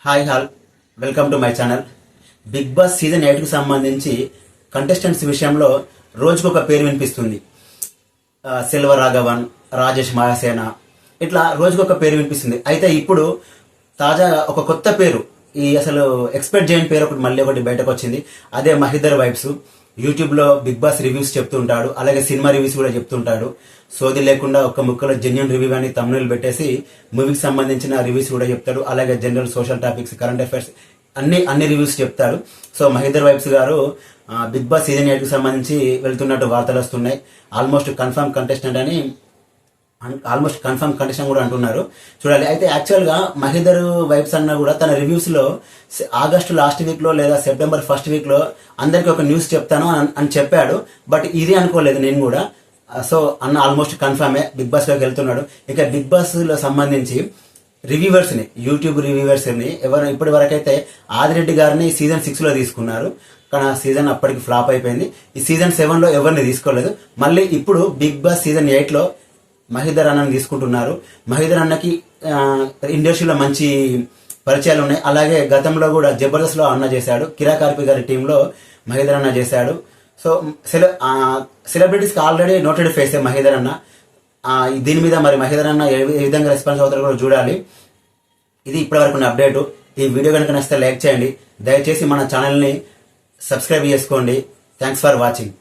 Hi all welcome to my channel. Bigg Boss season 8కు సంబంధించి contestants విషయంలో రోజుకొక పేరు వినిపిస్తుంది. సిల్వర్ రాఘవన్, రాజేష్ మాయాసేన, ఇట్లా రోజుకొక పేరు వినిపిస్తుంది. అయితే ఇప్పుడు తాజాగా ఒక కొత్త పేరు, ఈ అసలు ఎక్స్పెక్ట్ చేయని పేరు మళ్ళీ ఒకటి బయటకు వచ్చింది. అదే మహిదర్ వైబ్స్. యూట్యూబ్లో బిగ్ బాస్ రివ్యూస్ చెప్తుంటాడు, అలాగే సినిమా రివ్యూస్ కూడా చెప్తుంటాడు. సోది లేకుండా ఒక్క ముక్కలో జెన్యున్ రివ్యూ అని తమ్ముళ్ళు పెట్టేసి మూవీకి సంబంధించిన రివ్యూస్ కూడా చెప్తాడు. అలాగే general social topics, current affairs అన్ని రివ్యూస్ చెప్తాడు. సో మహిదర్ వైబ్స్ గారు బిగ్ బాస్ సీజన్ 8కు సంబంధించి వెళ్తున్నట్టు వార్తలు వస్తున్నాయి. ఆల్మోస్ట్ కన్ఫర్మ్ కంటెస్టెంట్ కూడా అంటున్నారు. చూడాలి. అయితే యాక్చువల్గా మహిదర్ వైబ్స్ అన్న కూడా తన రివ్యూస్ లో ఆగస్టు లాస్ట్ వీక్ లో లేదా సెప్టెంబర్ ఫస్ట్ వీక్ లో అందరికి ఒక న్యూస్ చెప్తాను అని చెప్పాడు. బట్ ఇది అనుకోలేదు నేను కూడా. సో అన్న ఆల్మోస్ట్ కన్ఫర్మే బిగ్ బాస్ లోకి వెళ్తున్నాడు. ఇక బిగ్ బాస్ లో సంబంధించి రివ్యూవర్స్ ని, యూట్యూబ్ రివ్యూవర్స్ ని ఇప్పటి వరకైతే ఆదిరెడ్డి గారిని సీజన్ 6 లో తీసుకున్నారు, కానీ ఆ సీజన్ అప్పటికి ఫ్లాప్ అయిపోయింది. ఈ సీజన్ 7 లో ఎవరిని తీసుకోలేదు. మళ్ళీ ఇప్పుడు బిగ్ బాస్ సీజన్ 8 లో మహిదర్ అన్నని తీసుకుంటున్నారు. మహిదర్ అన్నకి ఇండస్ట్రీలో మంచి పరిచయాలు ఉన్నాయి. అలాగే గతంలో కూడా జబర్దస్త్ లో అన్న చేశాడు, కిరా కార్పి గారి టీంలో మహిదర్ అన్న చేశాడు. సో సెలబ్రిటీస్కి ఆల్రెడీ నోటెడ్ ఫేసే మహిదర్ అన్న. దీని మీద మరి మహిదర్ అన్న ఏ విధంగా రెస్పాన్స్ అవుతారో కూడా చూడాలి. ఇది ఇప్పటివరకు ఉన్న అప్డేట్. ఈ వీడియో కనుక నచ్చితే లైక్ చేయండి. దయచేసి మన ఛానల్ని సబ్స్క్రైబ్ చేసుకోండి. Thanks for watching.